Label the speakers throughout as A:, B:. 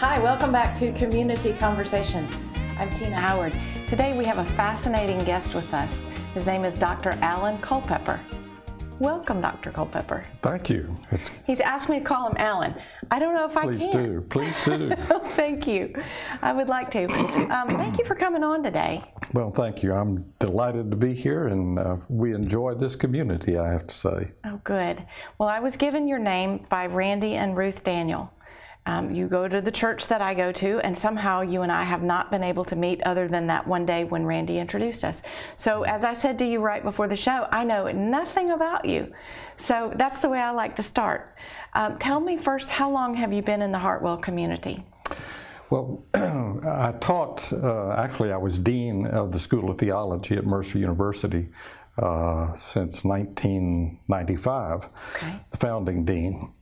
A: Hi, welcome back to Community Conversations. I'm Tina Howard. Today we have a fascinating guest with us. His name is Dr. Alan Culpepper. Welcome, Dr. Culpepper.
B: Thank you.
A: He's asked me to call him Alan. I don't know if I can.
B: Please do.
A: Thank you. I would like to. Thank you for coming on today.
B: Well, thank you. I'm delighted to be here, and we enjoy this community, I have to say.
A: Oh, good. Well, I was given your name by Randy and Ruth Daniel. You go to the church that I go to, and somehow you and I have not been able to meet other than that one day when Randy introduced us. So as I said to you right before the show, I know nothing about you. So that's the way I like to start. Tell me first, how long have you been in the Hartwell community?
B: Well, I taught, actually I was Dean of the School of Theology at Mercer University since 1995, the founding Dean.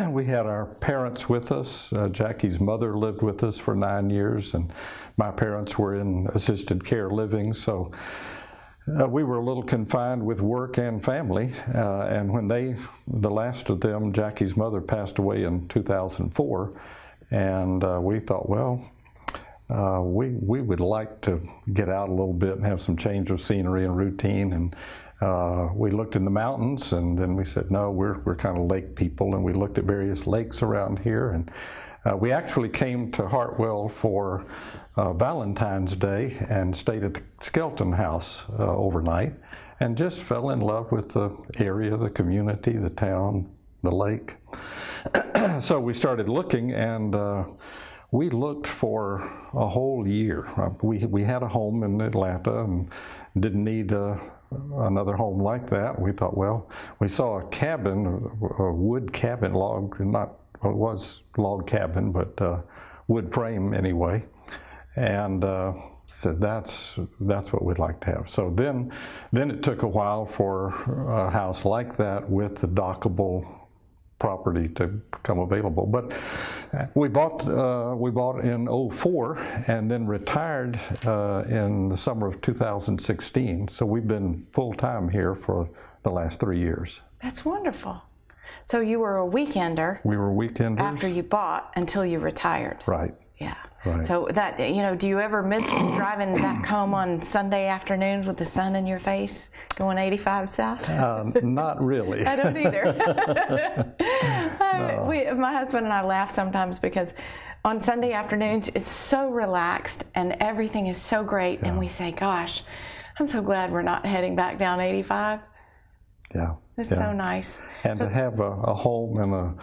B: We had our parents with us. Jackie's mother lived with us for 9 years, and my parents were in assisted care living, so we were a little confined with work and family. And when the last of them, Jackie's mother, passed away in 2004, and we thought, well, we would like to get out a little bit and have some change of scenery and routine. And we looked in the mountains, and then we said, no, we're kind of lake people, and we looked at various lakes around here. And we actually came to Hartwell for Valentine's Day and stayed at the Skelton House overnight, and just fell in love with the area, the community, the town, the lake. So we started looking, and we looked for a whole year. We had a home in Atlanta and didn't need another home like that. We thought, well, we saw a cabin, a wood cabin, it was log cabin, but wood frame anyway, and said that's what we'd like to have. So then it took a while for a house like that with the dockable property to become available. But we bought in '04 and then retired in the summer of 2016. So we've been full-time here for the last 3 years.
A: That's wonderful. So you were a weekender.
B: We were weekenders.
A: After you bought until you retired.
B: Right.
A: Yeah.
B: Right.
A: So that, do you ever miss driving back home on Sunday afternoons with the sun in your face, going 85 south?
B: Not really.
A: I don't either.
B: No.
A: My husband and I laugh sometimes because on Sunday afternoons it's so relaxed and everything is so great, and we say, gosh, I'm so glad we're not heading back down 85.
B: Yeah.
A: It's so nice.
B: And to have a home and a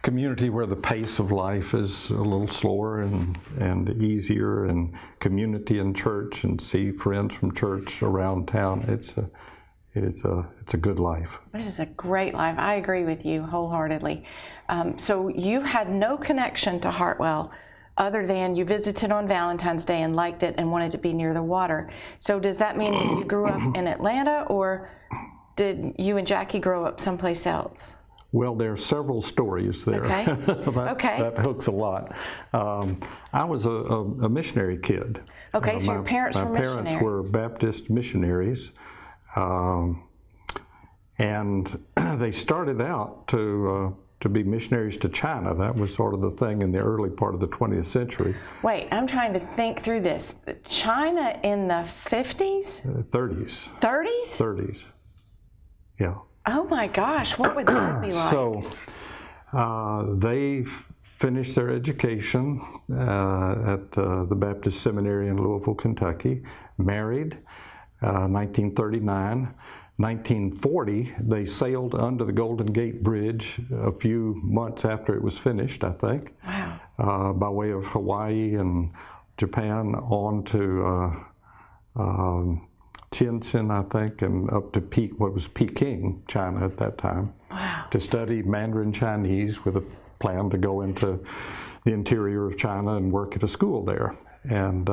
B: community where the pace of life is a little slower and easier, and community in church, and see friends from church around town, it's a good life.
A: It is a great life. I agree with you wholeheartedly. So you had no connection to Hartwell other than you visited on Valentine's Day and liked it and wanted to be near the water. So does that mean that you grew up in Atlanta, or did you and Jackie grow up someplace else?
B: Well, there are several stories there.
A: Okay.
B: That hooks a lot. I was a missionary kid.
A: Okay, so your parents were missionaries.
B: My parents were Baptist missionaries, and they started out to be missionaries to China. That was sort of the thing in the early part of the 20th century.
A: Wait, I'm trying to think through this. China in the 50s?
B: 30s.
A: 30s?
B: 30s, yeah.
A: Oh my gosh, what would that be like?
B: So they finished their education at the Baptist Seminary in Louisville, Kentucky, married, 1939. 1940, they sailed under the Golden Gate Bridge a few months after it was finished, I think.
A: Wow.
B: By way of Hawaii and Japan on to Tientsin, I think, and up to what was Peking, China at that time.
A: Wow.
B: To study Mandarin Chinese with a plan to go into the interior of China and work at a school there. And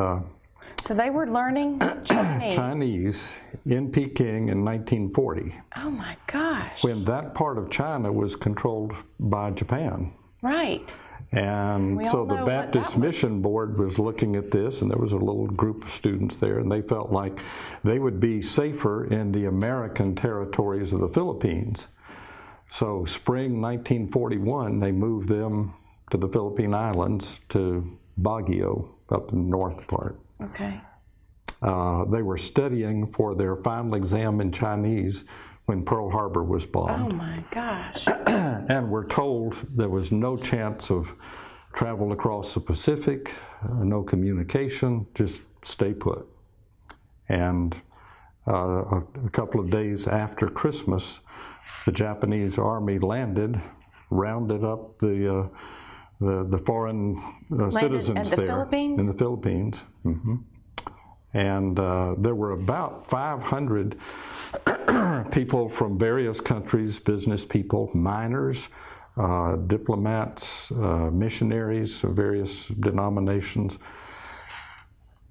A: so they were learning Chinese.
B: Chinese in Peking in 1940.
A: Oh my gosh.
B: When that part of China was controlled by Japan.
A: Right.
B: And so the Baptist Mission Board was looking at this, and there was a little group of students there, and they felt like they would be safer in the American territories of the Philippines. So spring 1941, they moved them to the Philippine Islands, to Baguio, up in the north part.
A: Okay.
B: They were studying for their final exam in Chinese when Pearl Harbor was bombed.
A: Oh my gosh.
B: And we're told there was no chance of travel across the Pacific, no communication, just stay put. And a couple of days after Christmas, the Japanese army landed, rounded up the foreign citizens
A: in the
B: there
A: Philippines?
B: in the Philippines. Mm-hmm. And there were about 500 people from various countries, business people, miners, diplomats, missionaries of various denominations.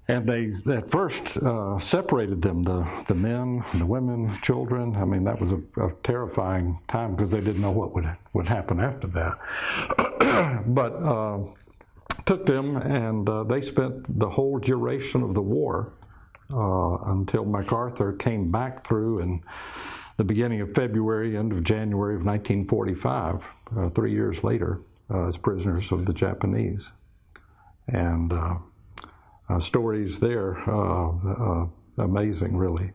B: And they at first separated them, the men, the women, children. I mean, that was a terrifying time because they didn't know what would happen after that. But took them, and they spent the whole duration of the war until MacArthur came back through in the beginning of February, end of January of 1945, 3 years later, as prisoners of the Japanese. And stories there, amazing, really.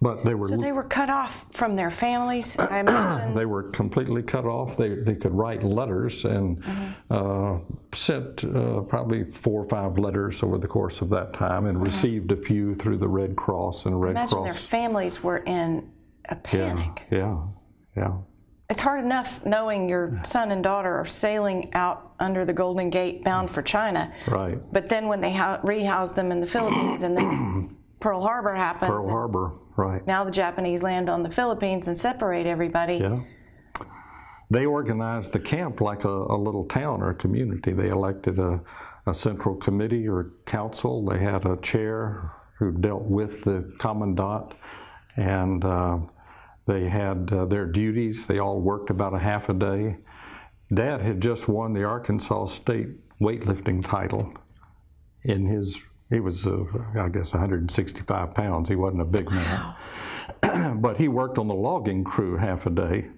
B: But they were.
A: So they were cut off from their families, I imagine?
B: They were completely cut off. They could write letters and sent probably 4 or 5 letters over the course of that time, and received a few through the Red Cross and Red Cross.
A: Imagine their families were in a panic.
B: Yeah.
A: It's hard enough knowing your son and daughter are sailing out under the Golden Gate bound for China.
B: Right.
A: But then when they rehoused them in the Philippines and then Pearl Harbor happens.
B: Pearl Harbor, right.
A: Now the Japanese land on the Philippines and separate everybody.
B: Yeah. They organized the camp like a little town or a community. They elected a central committee or council. They had a chair who dealt with the commandant, and they had their duties. They all worked about a half a day. Dad had just won the Arkansas State weightlifting title. He was, I guess, 165 pounds. He wasn't a big man. Wow. But he worked on the logging crew half a day.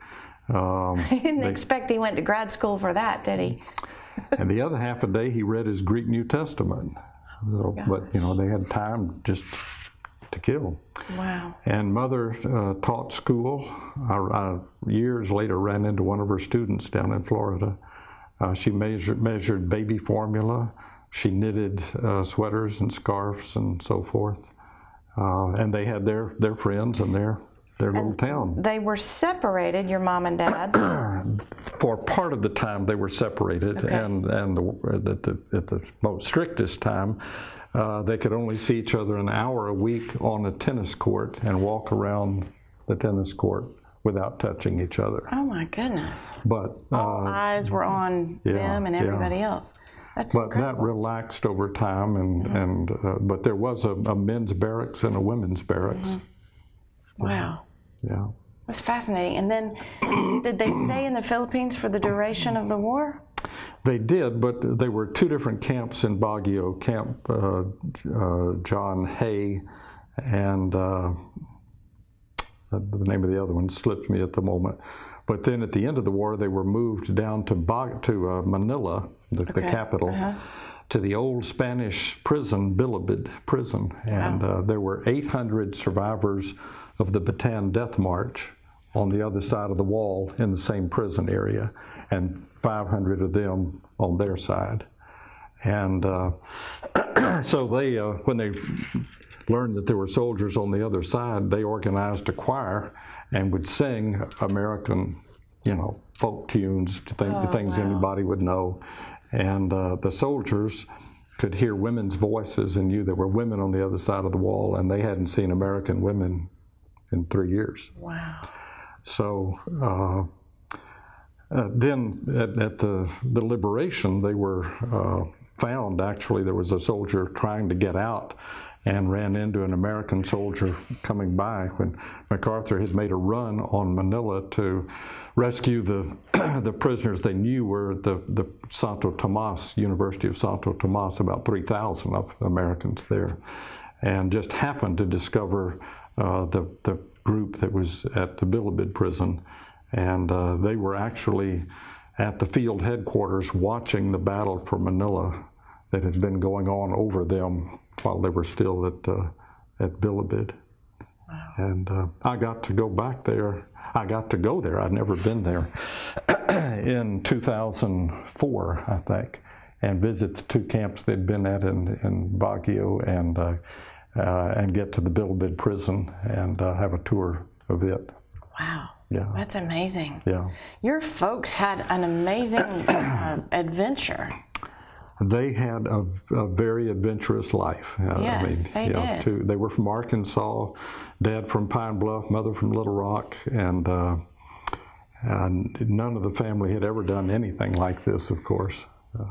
A: He didn't expect he went to grad school for that, did he?
B: And the other half a day, he read his Greek New Testament. So, but, they had time just to kill.
A: Wow.
B: And Mother taught school. I years later ran into one of her students down in Florida. She measured baby formula. She knitted sweaters and scarves and so forth. And they had their friends and their little town.
A: They were separated, your mom and dad?
B: For part of the time they were separated, okay. and at the most strictest time, they could only see each other an hour a week on a tennis court and walk around the tennis court without touching each other.
A: Oh my goodness.
B: But
A: all eyes were on them and everybody else. That's
B: but
A: incredible.
B: That relaxed over time, and but there was a men's barracks and a women's barracks.
A: Mm-hmm. Wow.
B: Yeah.
A: That's fascinating. And then did they stay in the Philippines for the duration of the war?
B: They did, but they were 2 different camps in Baguio, Camp John Hay, and the name of the other one slipped me at the moment. But then at the end of the war, they were moved down to Manila, the capital, to the old Spanish prison, Bilibid prison. And there were 800 survivors of the Bataan Death March on the other side of the wall in the same prison area, and 500 of them on their side. And so they, when they learned that there were soldiers on the other side, they organized a choir and would sing American, folk tunes, things anybody would know. And the soldiers could hear women's voices and knew there were women on the other side of the wall, and they hadn't seen American women in 3 years.
A: Wow.
B: So then at the liberation, they were found, actually, there was a soldier trying to get out and ran into an American soldier coming by when MacArthur had made a run on Manila to rescue the prisoners they knew were the Santo Tomas, University of Santo Tomas, about 3,000 of Americans there, and just happened to discover the group that was at the Bilibid prison, and they were actually at the field headquarters watching the battle for Manila that had been going on over them while they were still at Bilibid.
A: Wow.
B: And I got to go back there. I got to go there. I'd never been there in 2004, I think, and visit the 2 camps they'd been at in Baguio and get to the Bilibid prison and have a tour of it.
A: Wow.
B: Yeah.
A: That's amazing.
B: Yeah.
A: Your folks had an amazing adventure.
B: They had a very adventurous life.
A: Yes, they did.
B: They were from Arkansas, Dad from Pine Bluff, Mother from Little Rock, and none of the family had ever done anything like this, of course.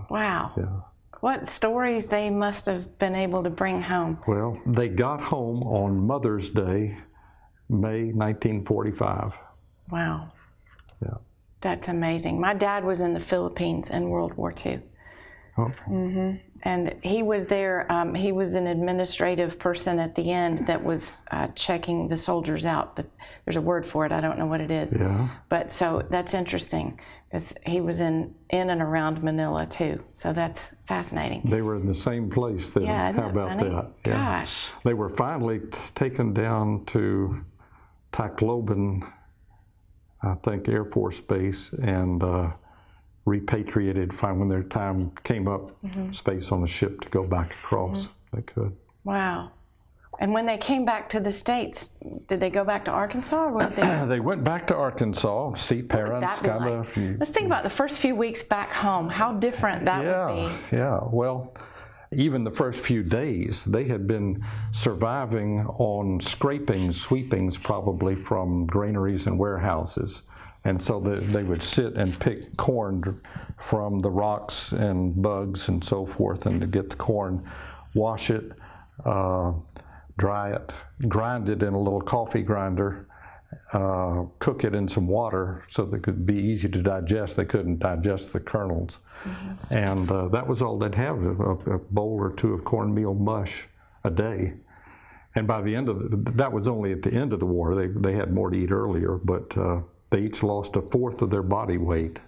A: Wow.
B: Yeah.
A: What stories they must have been able to bring home.
B: Well, they got home on Mother's Day, May 1945.
A: Wow.
B: Yeah.
A: That's amazing. My dad was in the Philippines in World War II.
B: Oh.
A: Mm-hmm. And he was there. He was an administrative person at the end that was checking the soldiers out. There's a word for it. I don't know what it is.
B: Yeah.
A: But so that's interesting because he was in and around Manila too. So that's fascinating.
B: They were in the same place then.
A: Yeah, isn't
B: How about
A: funny?
B: that?
A: Yeah. Gosh.
B: They were finally taken down to Tacloban, I think, Air Force Base, and repatriated when their time came up, space on a ship to go back across. They could.
A: Wow. And when they came back to the States, did they go back to Arkansas? Or where did they...
B: They went back to Arkansas, see parents.
A: Let's think about the first few weeks back home, how different that would be.
B: Yeah, well, even the first few days, they had been surviving on scrapings, sweepings probably from granaries and warehouses. And so they would sit and pick corn from the rocks and bugs and so forth, and to get the corn, wash it, dry it, grind it in a little coffee grinder, cook it in some water so that it could be easy to digest. They couldn't digest the kernels. And that was all they'd have, a bowl or two of cornmeal mush a day. And by the end of that was only at the end of the war. They had more to eat earlier, but they each lost 1/4 of their body weight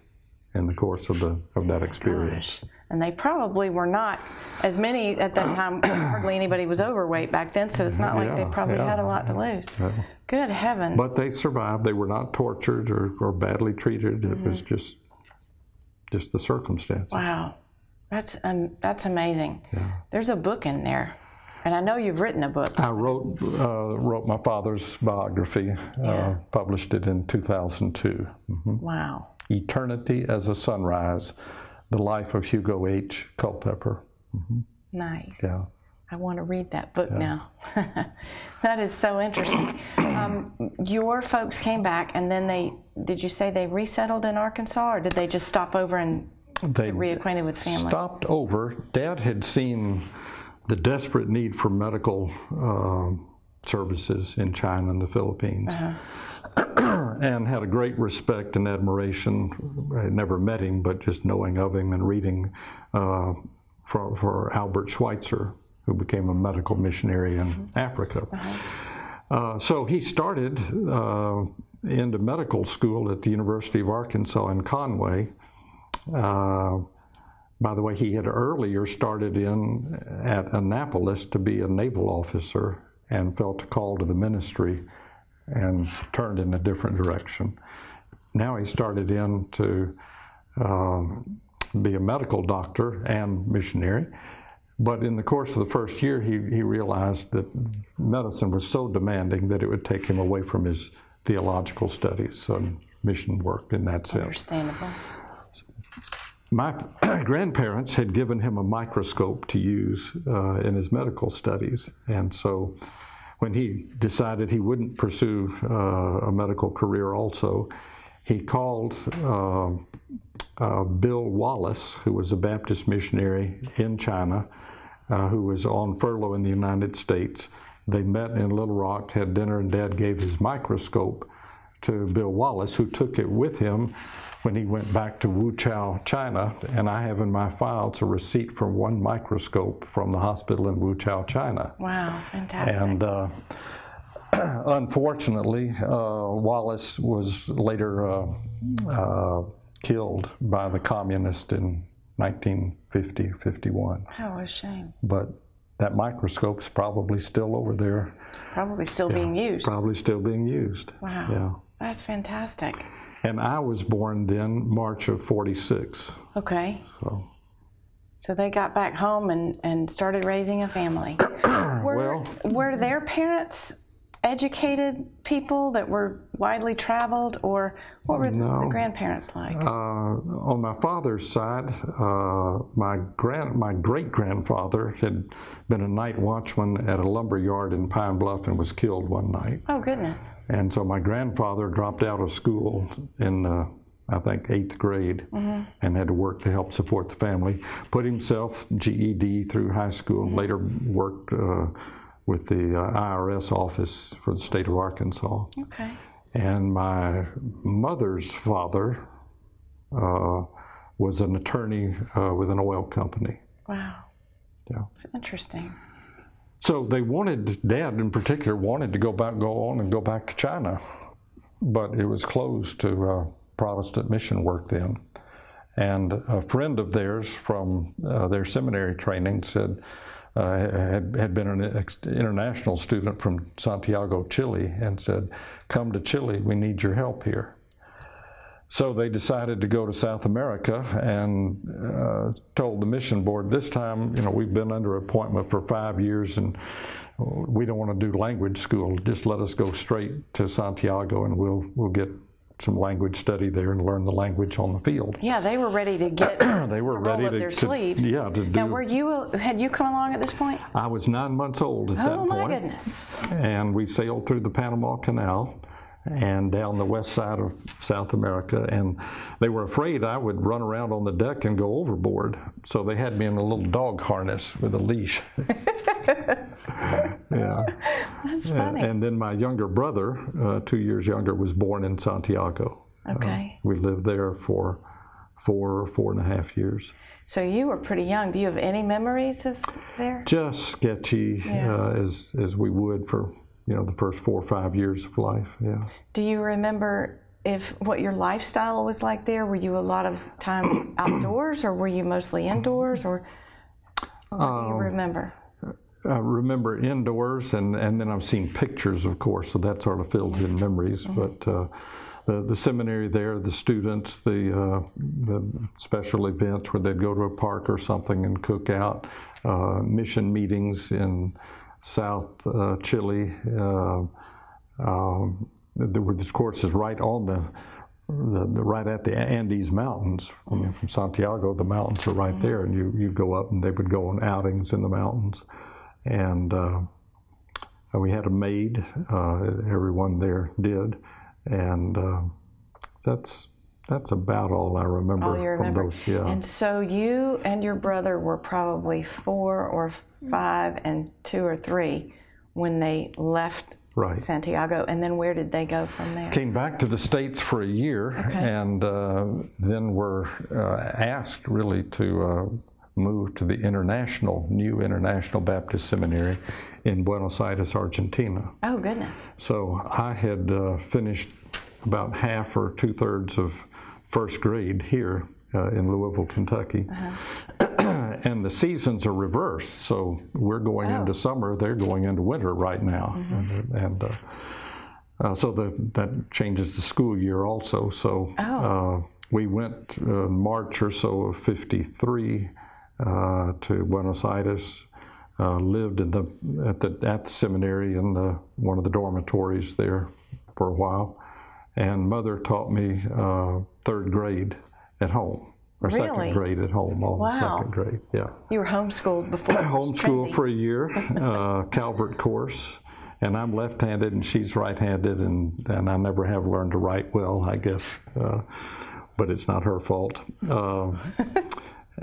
B: in the course of that experience.
A: Gosh. And they probably were not as many at that time. Hardly anybody was overweight back then, so it's not like they probably had a lot to lose.
B: Yeah.
A: Good heavens.
B: But they survived. They were not tortured or badly treated. It was just the circumstances.
A: Wow, that's amazing.
B: Yeah.
A: There's a book in there. And I know you've written a book.
B: I wrote my father's biography, published it in 2002.
A: Wow.
B: Eternity as a Sunrise, The Life of Hugo H. Culpeper.
A: Nice.
B: Yeah.
A: I want to read that book now. That is so interesting. Your folks came back, and then did you say they resettled in Arkansas, or did they just stop over and get reacquainted with family?
B: Stopped over. Dad had seen the desperate need for medical services in China and the Philippines, and had a great respect and admiration. I had never met him, but just knowing of him and reading for Albert Schweitzer, who became a medical missionary in Africa. So he started into medical school at the University of Arkansas in Conway. By the way, he had earlier started in at Annapolis to be a naval officer and felt a call to the ministry and turned in a different direction. Now he started in to be a medical doctor and missionary. But in the course of the first year, he realized that medicine was so demanding that it would take him away from his theological studies and mission work in that sense.
A: Understandable.
B: My grandparents had given him a microscope to use in his medical studies, and so when he decided he wouldn't pursue a medical career also, he called Bill Wallace, who was a Baptist missionary in China, who was on furlough in the United States. They met in Little Rock, had dinner, and Dad gave his microscope to Bill Wallace, who took it with him when he went back to Wuchao, China, and I have in my files a receipt for one microscope from the hospital in Wuchao, China.
A: Wow, fantastic.
B: And unfortunately, Wallace was later killed by the communists in 1950, 51.
A: Oh, a shame.
B: But that microscope's probably still over there.
A: Probably still being used.
B: Probably still being used.
A: Wow.
B: Yeah.
A: That's fantastic.
B: And I was born then, March of 46.
A: Okay.
B: So
A: they got back home and started raising a family. Were their parents educated people that were widely traveled, or what were the grandparents like?
B: On my father's side, my great-grandfather had been a night watchman at a lumber yard in Pine Bluff and was killed one night.
A: Oh, goodness.
B: And so my grandfather dropped out of school in, I think, 8th grade, and had to work to help support the family. Put himself GED through high school, later worked with the IRS office for the state of Arkansas.
A: Okay.
B: And my mother's father was an attorney with an oil company.
A: Wow.
B: Yeah.
A: That's interesting.
B: So they wanted, Dad in particular, wanted to go back to China, but it was closed to Protestant mission work then. And a friend of theirs from their seminary training said, had been an international student from Santiago, Chile, and said, come to Chile, we need your help here. So they decided to go to South America and told the mission board, this time, we've been under appointment for 5 years and we don't want to do language school. Just let us go straight to Santiago and we'll get some language study there and learn the language on the field.
A: Yeah, they were ready to get
B: they were
A: to
B: ready
A: roll up their sleeves.
B: Yeah, to do.
A: Now, had you come along at this point?
B: I was 9 months old at that point.
A: Oh, my goodness.
B: And we sailed through the Panama Canal and down the west side of South America, and they were afraid I would run around on the deck and go overboard. So they had me in a little dog harness with a leash. Yeah.
A: That's funny.
B: And then my younger brother, 2 years younger, was born in Santiago.
A: Okay.
B: We lived there for 4.5 years.
A: So you were pretty young. Do you have any memories of there?
B: Just sketchy, as we would for the first 4 or 5 years of life. Yeah.
A: Do you remember what your lifestyle was like there? Were you a lot of times outdoors, or were you mostly indoors, or what do you remember?
B: I remember indoors, and then I've seen pictures, of course, so that sort of fills in memories. But the seminary there, the students, the special events where they'd go to a park or something and cook out, mission meetings in South Chile. There were these courses right on right at the Andes Mountains. I mean, from Santiago, the mountains are right there, and you go up, and they would go on outings in the mountains. And we had a maid, everyone there did, and that's about all I remember from those. Yeah.
A: And so you and your brother were probably 4 or 5 and 2 or 3 when they left Santiago, and then where did they go from there?
B: Came back to the States for a year, and then were asked really to move to the new International Baptist Seminary in Buenos Aires, Argentina.
A: Oh, goodness.
B: So I had finished about half or 2/3 of first grade here in Louisville, Kentucky. And the seasons are reversed, so we're going into summer, they're going into winter right now. And so that changes the school year also. So we went March or so of 53 to Buenos Aires, lived at the seminary in one of the dormitories there for a while, and Mother taught me 3rd grade at home, or
A: Really?
B: 2nd grade at home, all of 2nd grade. Yeah.
A: You were homeschooled before.
B: Homeschooled for a year, Calvert course, and I'm left-handed and she's right-handed, and I never have learned to write well, I guess, but it's not her fault.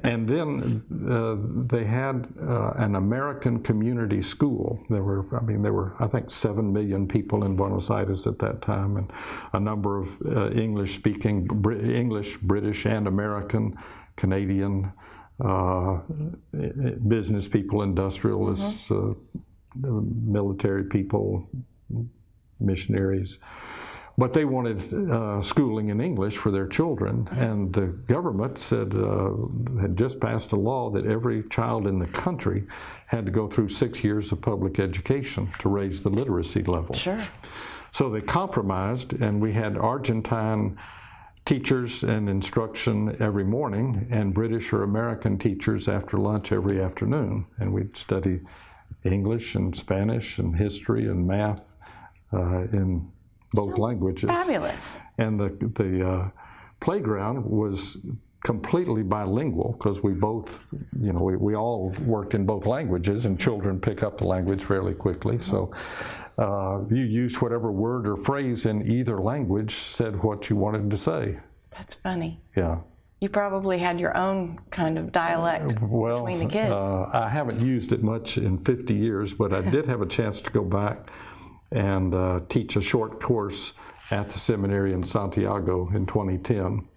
B: And then they had an American community school. There were, I think, 7 million people in Buenos Aires at that time, and a number of English, British, and American, Canadian business people, industrialists, military people, missionaries. But they wanted schooling in English for their children, and the government said, had just passed a law that every child in the country had to go through 6 years of public education to raise the literacy level.
A: Sure.
B: So they compromised, and we had Argentine teachers and instruction every morning, and British or American teachers after lunch every afternoon. And we'd study English and Spanish and history and math in both languages.
A: Fabulous.
B: And the playground was completely bilingual because we both, we all worked in both languages, and children pick up the language fairly quickly. So you used whatever word or phrase in either language said what you wanted to say.
A: That's funny.
B: Yeah.
A: You probably had your own kind of dialect between the kids.
B: I haven't used it much in 50 years, but I did have a chance to go back and teach a short course at the seminary in Santiago in 2010.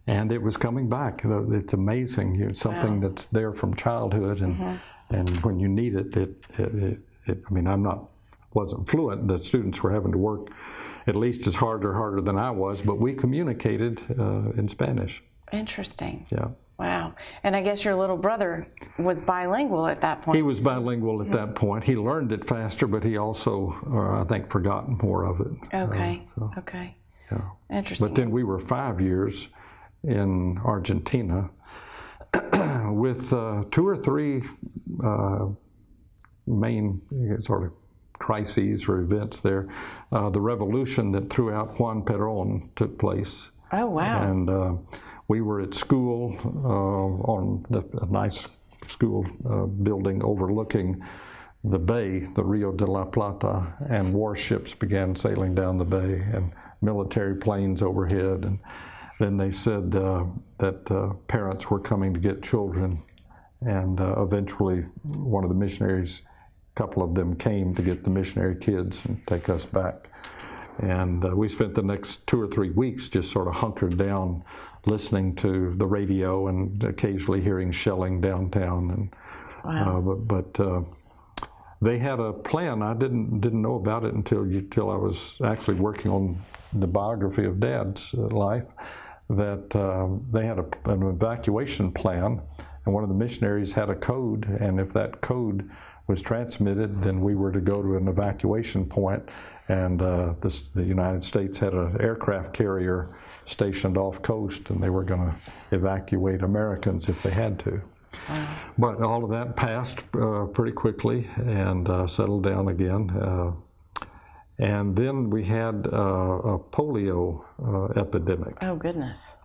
B: And it was coming back. It's amazing. It's something that's there from childhood, and when you need it, I mean, wasn't fluent. The students were having to work at least as hard or harder than I was, but we communicated in Spanish.
A: Interesting.
B: Yeah.
A: Wow. And I guess your little brother was bilingual at that point.
B: He was bilingual at that point. He learned it faster, but he also, I think, forgot more of it.
A: Okay. Okay.
B: Yeah.
A: Interesting.
B: But then we were 5 years in Argentina with 2 or 3 main sort of crises or events there. The revolution that threw out Juan Perón took place.
A: Oh, wow.
B: And we were at school on a nice school building overlooking the bay, the Rio de la Plata, and warships began sailing down the bay and military planes overhead. And then they said that parents were coming to get children, and eventually one of the missionaries, a couple of them came to get the missionary kids and take us back. And we spent the next 2 or 3 weeks just sort of hunkered down, listening to the radio and occasionally hearing shelling downtown. And
A: wow.
B: They had a plan. I didn't know about it until I was actually working on the biography of Dad's life. That they had an evacuation plan, and one of the missionaries had a code, and if that code was transmitted, then we were to go to an evacuation point. And the United States had an aircraft carrier stationed off coast, and they were going to evacuate Americans if they had to. Wow. But all of that passed pretty quickly and settled down again. And then we had a polio epidemic.
A: Oh, goodness.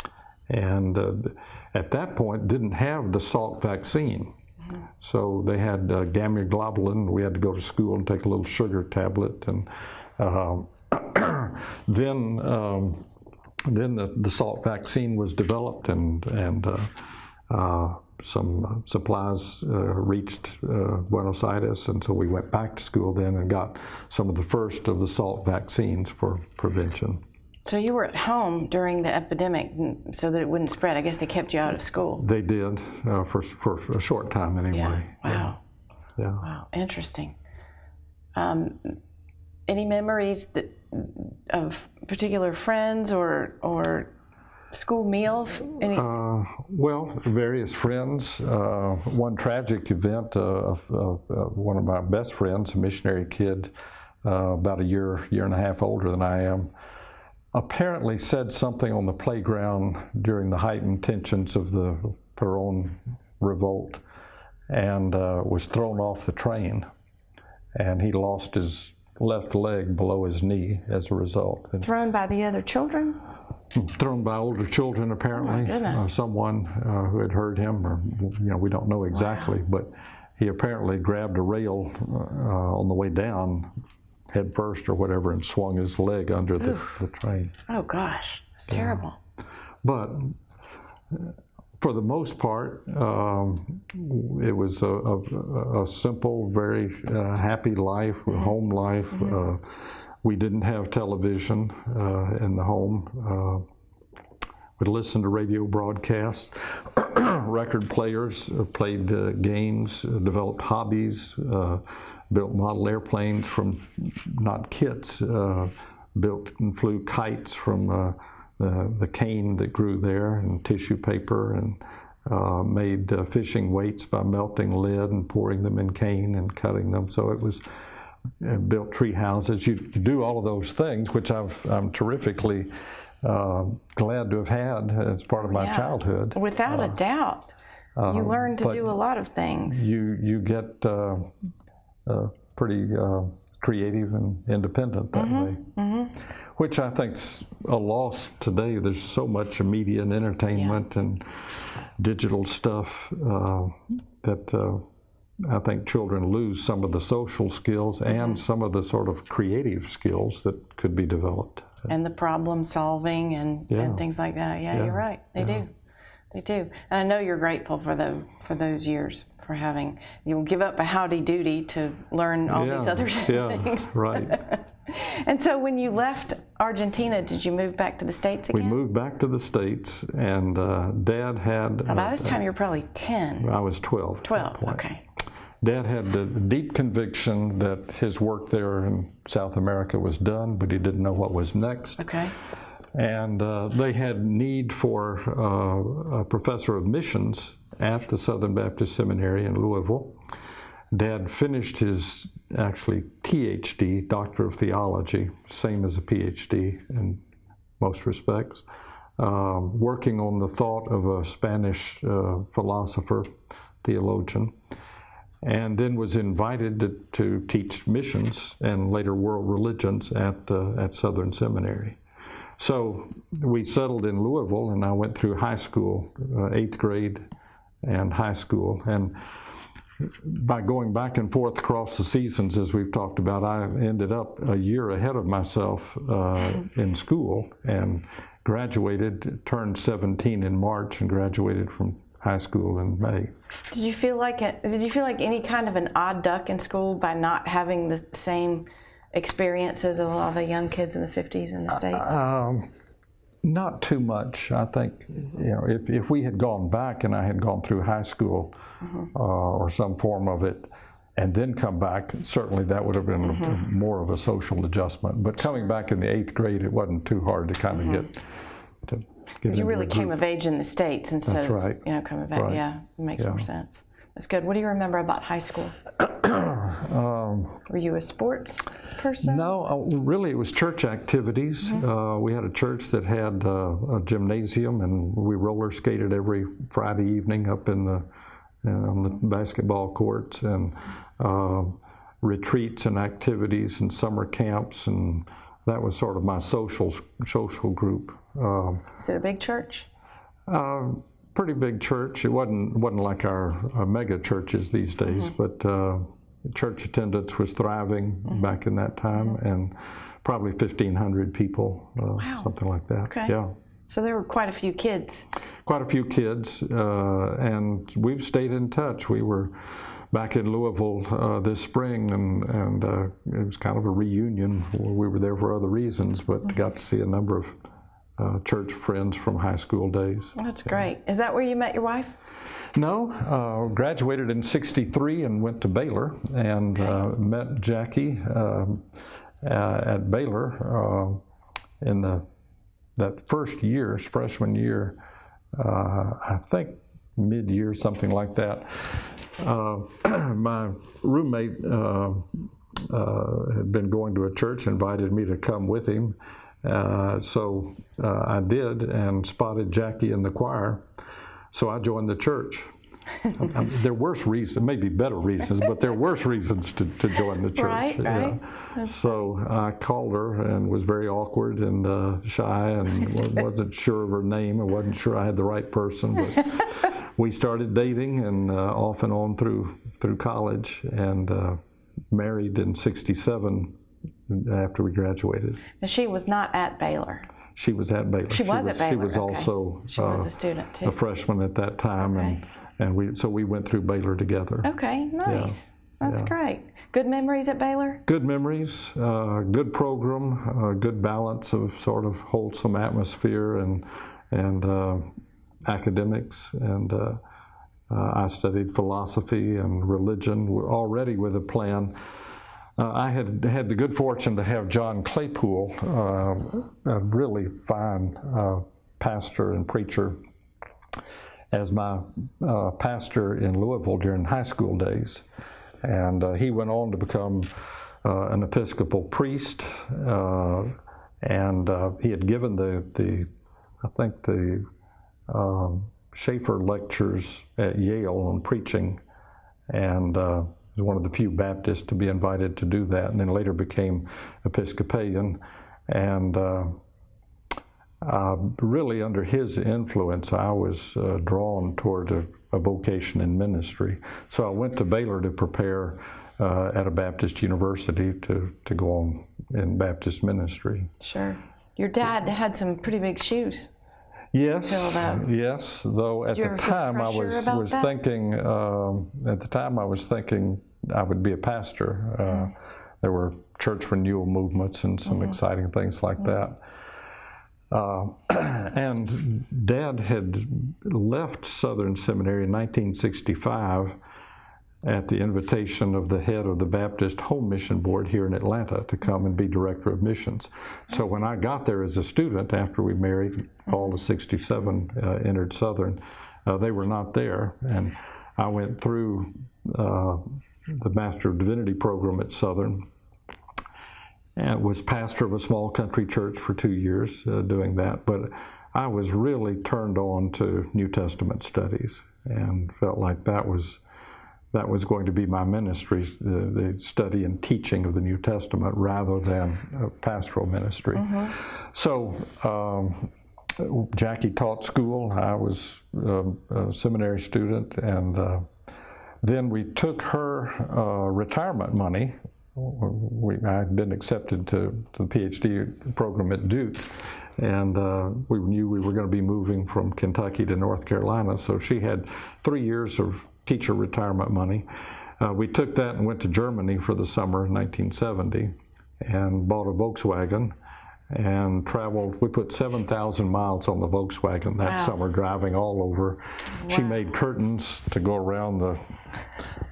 B: And at that point, didn't have the Salk vaccine. So they had gamma-globulin. We had to go to school and take a little sugar tablet. And then the Salk vaccine was developed, and some supplies reached Buenos Aires, and so we went back to school then and got some of the first of the Salk vaccines for prevention.
A: So you were at home during the epidemic so that it wouldn't spread. I guess they kept you out of school.
B: They did, for a short time anyway.
A: Yeah. Wow.
B: Yeah.
A: Wow, interesting. Any memories of particular friends or school meals?
B: Well, various friends. One tragic event of one of my best friends, a missionary kid, about a year and a half older than I am, apparently said something on the playground during the heightened tensions of the Perón revolt, and was thrown off the train. And he lost his left leg below his knee as a result.
A: Thrown by the other children?
B: Thrown by older children, apparently.
A: Oh, my goodness.
B: Someone who had heard him, or we don't know exactly, wow. But he apparently grabbed a rail on the way down, head first or whatever, and swung his leg under the train.
A: Oh gosh, it's terrible.
B: But for the most part, it was a simple, very happy life, home life. We didn't have television in the home. We'd listen to radio broadcasts, record players, played games, developed hobbies, built model airplanes from, not kits, built and flew kites from the cane that grew there and tissue paper, and made fishing weights by melting lead and pouring them in cane and cutting them. So it was built tree houses. You do all of those things, which I'm terrifically glad to have had as part of my childhood.
A: Without a doubt. You learn to do a lot of things.
B: You get pretty creative and independent that way, which I think's a loss today. There's so much media and entertainment and digital stuff that I think children lose some of the social skills and some of the sort of creative skills that could be developed.
A: And the problem solving and things like that. Yeah, you're right. They do. They do. And I know you're grateful for those years, for having, you'll give up a howdy doody to learn all these other things.
B: Yeah, right.
A: And so when you left Argentina, did you move back to the States again?
B: We moved back to the States, and Dad had...
A: By this time, you were probably 10.
B: I was 12.
A: 12, okay.
B: Dad had the deep conviction that his work there in South America was done, but he didn't know what was next.
A: Okay.
B: And they had need for a professor of missions at the Southern Baptist Seminary in Louisville. Dad finished his, actually, PhD, Doctor of Theology, same as a PhD in most respects, working on the thought of a Spanish philosopher, theologian, and then was invited to teach missions and later world religions at Southern Seminary. So we settled in Louisville, and I went through high school, 8th grade and high school. And by going back and forth across the seasons, as we've talked about, I ended up a year ahead of myself in school and graduated, turned 17 in March and graduated from high school in May.
A: Did you feel like any kind of an odd duck in school by not having the same experiences as a lot of the young kids in the 50s in the States?
B: Not too much. I think, if we had gone back and I had gone through high school or some form of it and then come back, certainly that would have been more of a social adjustment. But coming back in the 8th grade, it wasn't too hard to kind of get to.
A: Because you really came of age in the States instead of coming back. Right. Yeah, it makes more sense. That's good. What do you remember about high school? Were you a sports person?
B: No, really it was church activities. We had a church that had a gymnasium, and we roller skated every Friday evening up in on the basketball courts, and retreats and activities and summer camps, and that was sort of my social group.
A: Is it a big church?
B: Pretty big church. It wasn't like our mega churches these days, but church attendance was thriving back in that time, and probably 1,500 people, something like that.
A: Okay.
B: Yeah.
A: So there were quite a few kids.
B: Quite a few kids, and we've stayed in touch. We were back in Louisville this spring, and it was kind of a reunion. We were there for other reasons, but got to see a number of church friends from high school days.
A: Well, that's great. Is that where you met your wife?
B: No, graduated in '63 and went to Baylor, and met Jackie at Baylor in that first year, freshman year, I think mid-year, something like that. My roommate had been going to a church, invited me to come with him. So I did, and spotted Jackie in the choir. So I joined the church. There were worse reasons, maybe better reasons, but there were worse reasons to join the church.
A: Right.
B: So I called her and was very awkward and shy, and wasn't sure of her name. I wasn't sure I had the right person, but we started dating, and off and on through college, and married in '67 after we graduated.
A: And she was not at Baylor.
B: She was at Baylor.
A: She was at Baylor.
B: She was also
A: she was a student too.
B: A freshman at that time, and we went through Baylor together.
A: Okay, nice. Yeah. That's great. Good memories at Baylor?
B: Good memories, good program, good balance of sort of wholesome atmosphere and academics, and I studied philosophy and religion already with a plan I had had the good fortune to have John Claypool, a really fine pastor and preacher, as my pastor in Louisville during high school days. And he went on to become an Episcopal priest, and he had given the Schaeffer lectures at Yale on preaching, and was one of the few Baptists to be invited to do that, and then later became Episcopalian. And really under his influence, I was drawn toward a vocation in ministry. So I went to Baylor to prepare at a Baptist university to go on in Baptist ministry.
A: Sure. Your dad had some pretty big shoes.
B: Yes, yes. Though at the time I was thinking, I would be a pastor. There were church renewal movements and some exciting things like that. And Dad had left Southern Seminary in 1965 at the invitation of the head of the Baptist Home Mission Board here in Atlanta to come and be director of missions. So when I got there as a student after we married, fall of '67, entered Southern, they were not there. And I went through the Master of Divinity program at Southern and was pastor of a small country church for 2 years doing that. But I was really turned on to New Testament studies and felt like that was going to be my ministry, the study and teaching of the New Testament rather than pastoral ministry. So Jackie taught school. I was a seminary student, and then we took her retirement money. I had been accepted to the PhD program at Duke, and we knew we were going to be moving from Kentucky to North Carolina, so she had 3 years of teacher retirement money. We took that and went to Germany for the summer of 1970 and bought a Volkswagen and traveled. We put 7,000 miles on the Volkswagen that summer, driving all over. She made curtains to go around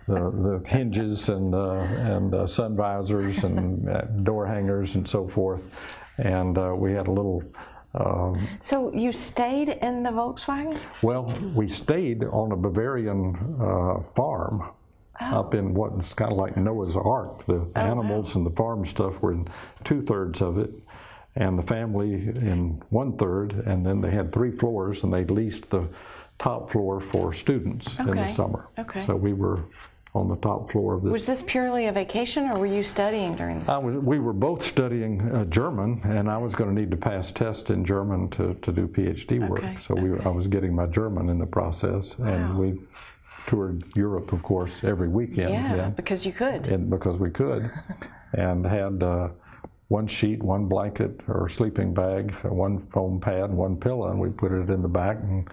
B: the hinges and sun visors and door hangers and so forth. And we had a little
A: So you stayed in the Volkswagen?
B: Well, we stayed on a Bavarian farm up in what's kind of like Noah's Ark. The animals and the farm stuff were in 2/3 of it, and the family in 1/3, and then they had 3 floors, and they leased the top floor for students in the summer. So we were on the top floor of this.
A: Was this purely a vacation, or were you studying during this?
B: We were both studying German, and I was going to need to pass tests in German to do PhD work. So I was getting my German in the process, and we toured Europe, of course, every weekend.
A: Yeah, because you could.
B: And because we could, and had 1 sheet, 1 blanket or sleeping bag, 1 foam pad, 1 pillow, and we put it in the back and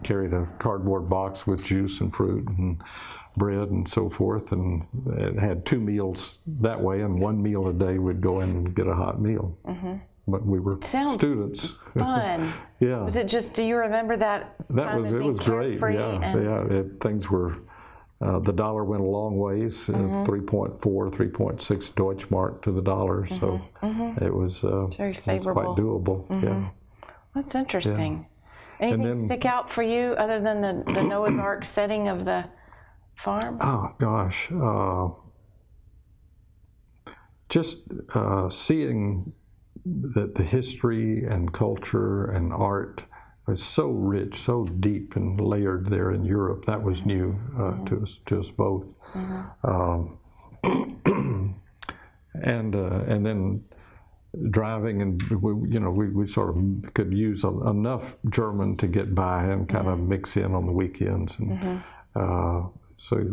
B: carried a cardboard box with juice and fruit and bread and so forth, and it had 2 meals that way, and 1 meal a day we'd go in and get a hot meal. But we were students.
A: Fun.
B: Yeah.
A: Was it just? Do you remember that?
B: It was great. Yeah. Things were. The dollar went a long ways. 3.4, 3.6 Deutschmark to the dollar. So it was
A: very favorable.
B: It was quite doable. Yeah.
A: That's interesting. Anything stick out for you other than the Noah's Ark setting of the farm?
B: Oh gosh, just seeing that the history and culture and art was so rich, so deep and layered there in Europe. That was new to us both, and then driving, and we sort of could use enough German to get by and kind of mix in on the weekends, and so it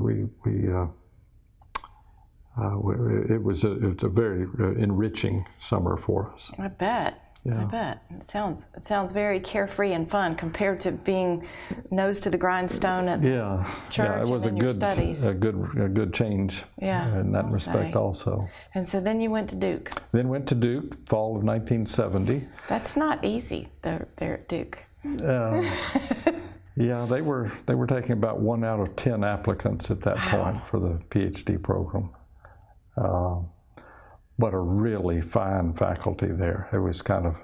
B: was a very enriching summer for us.
A: I bet. Yeah. I bet. It sounds very carefree and fun compared to being nose to the grindstone at church. Yeah,
B: it was
A: and
B: a good change in that respect also.
A: And so then you went to Duke.
B: Then went to Duke, fall of 1970.
A: That's not easy there at Duke.
B: Yeah, they were taking about 1 out of 10 applicants at that point for the PhD program. but a really fine faculty there. It was kind of, I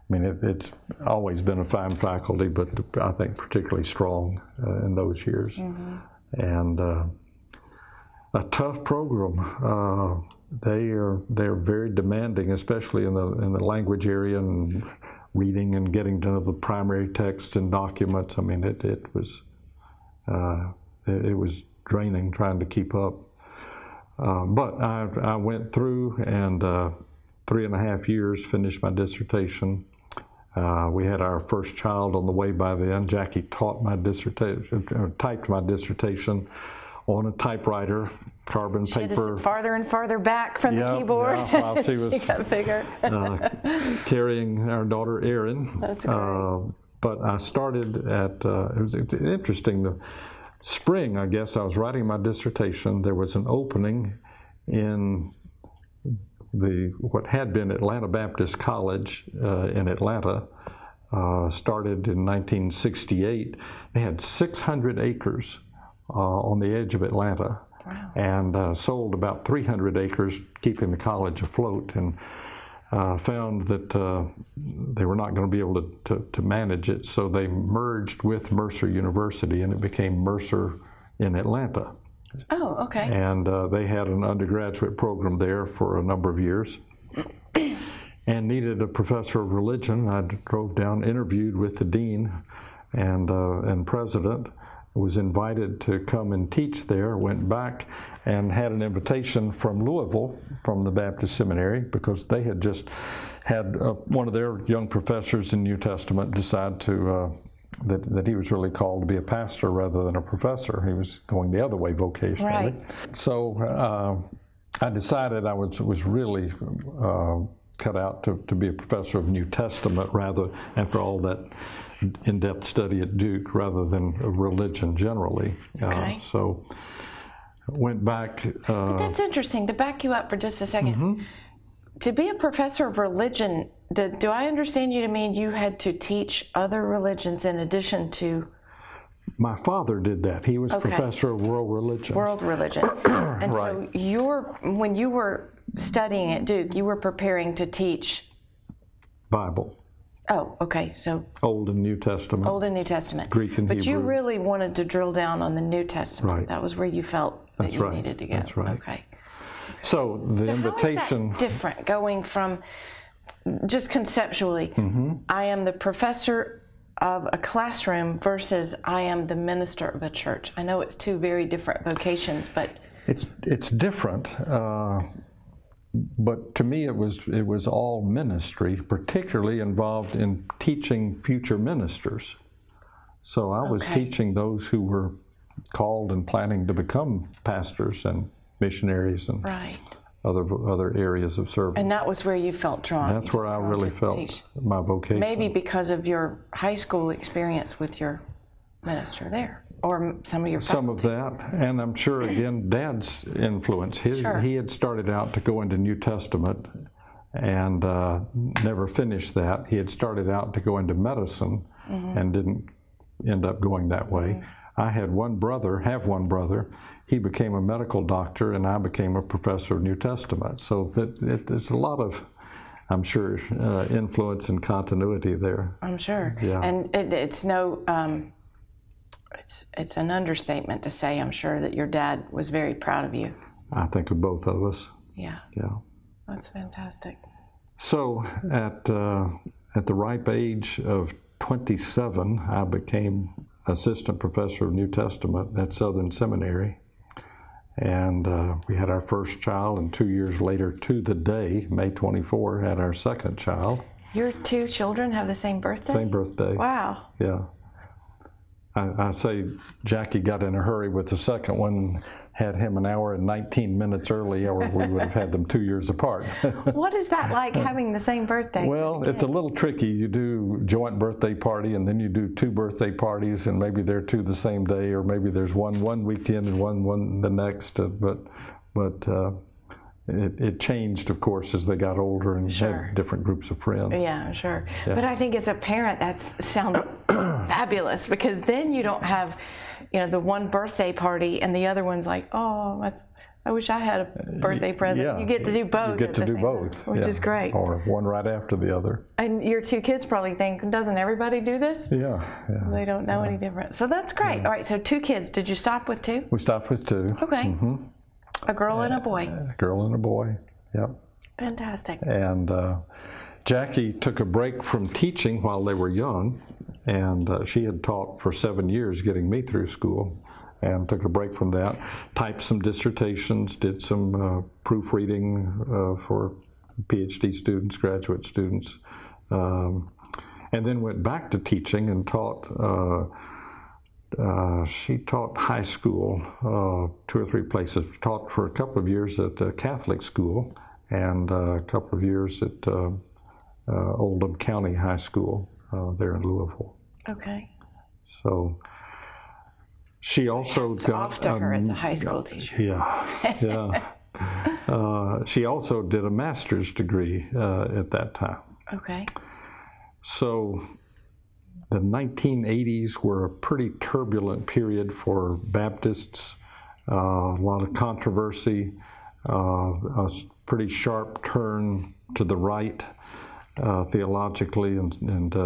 B: mean, it's always been a fine faculty, but I think particularly strong in those years. And a tough program. They're very demanding, especially in the language area and reading and getting to know the primary texts and documents. I mean, it was draining trying to keep up. But I went through and 3.5 years finished my dissertation. We had our first child on the way by then. Jackie taught my dissertation, typed my dissertation on a typewriter, carbon
A: She had to
B: paper.
A: sit farther and farther back from the keyboard.
B: Yeah, while she was
A: got bigger.
B: carrying our daughter Erin.
A: That's great.
B: But I started at, it was interesting, the spring, I guess, I was writing my dissertation. There was an opening in what had been Atlanta Baptist College in Atlanta. Started in 1968. They had 600 acres on the edge of Atlanta.
A: Wow.
B: And sold about 300 acres, keeping the college afloat, and found that they were not going to be able to manage it, so they merged with Mercer University, and it became Mercer in Atlanta.
A: Oh, okay.
B: And they had an undergraduate program there for a number of years and needed a professor of religion. I drove down, interviewed with the dean and president, was invited to come and teach there, went back and had an invitation from Louisville, from the Baptist Seminary, because they had just had one of their young professors in New Testament decide to that he was really called to be a pastor rather than a professor. He was going the other way vocationally.
A: Right.
B: So I decided I was really cut out to be a professor of New Testament, rather, after all that in-depth study at Duke, rather than religion generally.
A: Okay.
B: So went back.
A: But that's interesting. To back you up for just a second, to be a professor of religion, do I understand you to mean you had to teach other religions in addition to?
B: My father did that. He was professor of world religion.
A: World religion. And
B: Right.
A: so when you were studying at Duke, you were preparing to teach
B: Bible.
A: Oh, okay. So
B: Old and New Testament.
A: Old and New Testament.
B: Greek and
A: But you
B: Hebrew.
A: really wanted to drill down on the New Testament.
B: Right.
A: That was where you felt that
B: That's
A: you
B: right.
A: needed to go.
B: That's right.
A: Okay.
B: So the invitation.
A: How is that different going from, just conceptually, I am the professor of a classroom versus I am the minister of a church? I know it's two very different vocations, but
B: It's different, but to me it was all ministry, particularly involved in teaching future ministers. So I was teaching those who were called and planning to become pastors and missionaries and
A: right.
B: other areas of service.
A: And that was where you felt drawn.
B: That's where I really felt
A: teach.
B: my vocation.
A: Maybe because of your high school experience with your minister there, or some of your
B: Some of that, and I'm sure again Dad's influence. He had started out to go into New Testament and never finished that. He had started out to go into medicine and didn't end up going that way. I had one brother. He became a medical doctor, and I became a professor of New Testament. So there's a lot of, I'm sure, influence and continuity there.
A: I'm sure.
B: Yeah.
A: And it's no, it's an understatement to say, I'm sure, that your dad was very proud of you.
B: I think of both of us.
A: Yeah.
B: Yeah.
A: That's fantastic.
B: So at the ripe age of 27, I became assistant professor of New Testament at Southern Seminary. And we had our first child, and 2 years later, to the day, May 24, had our second child.
A: Your two children have the same birthday?
B: Same birthday.
A: Wow.
B: Yeah. I say Jackie got in a hurry with the second one, had him an hour and 19 minutes early, or we would have had them 2 years apart.
A: What is that like, having the same birthday?
B: Well, it's a little tricky. You do joint birthday party, and then you do two birthday parties, and maybe they're two the same day, or maybe there's one weekend and one the next. But it changed, of course, as they got older and had different groups of friends.
A: Yeah, sure. Yeah. But I think as a parent, that sounds fabulous, because then you don't have, the one birthday party and the other one's like, oh, I wish I had a birthday present.
B: Yeah,
A: you get to do both.
B: You get to do both,
A: which is great.
B: Or one right after the other.
A: And your two kids probably think, doesn't everybody do this?
B: Yeah.
A: They don't know any different. So that's great. All right, so 2 kids. Did you stop with 2?
B: We stopped with 2.
A: Okay. Mm-hmm. A girl and a boy.
B: A girl and a boy, yep.
A: Fantastic.
B: And Jackie took a break from teaching while they were young, and she had taught for 7 years getting me through school, and took a break from that, typed some dissertations, did some proofreading for PhD students, graduate students, and then went back to teaching and taught. She taught high school, 2 or 3 places. Taught for a couple of years at a Catholic school, and a couple of years at Oldham County High School there in Louisville.
A: Okay.
B: So she also got
A: off to her as a high school teacher.
B: Yeah. She also did a master's degree at that time.
A: Okay.
B: So the 1980s were a pretty turbulent period for Baptists, a lot of controversy, a pretty sharp turn to the right theologically, and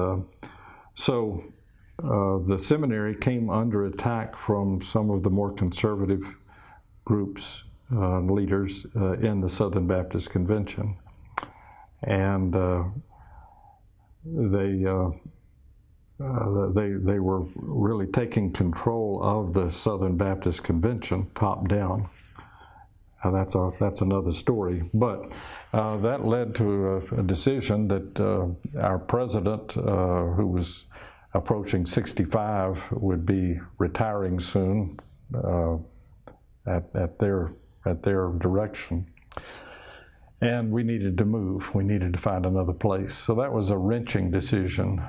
B: so the seminary came under attack from some of the more conservative groups, leaders in the Southern Baptist Convention, and they were really taking control of the Southern Baptist Convention, top down. That's another story. But that led to a decision that our president, who was approaching 65, would be retiring soon at their direction. And we needed to move. We needed to find another place. So that was a wrenching decision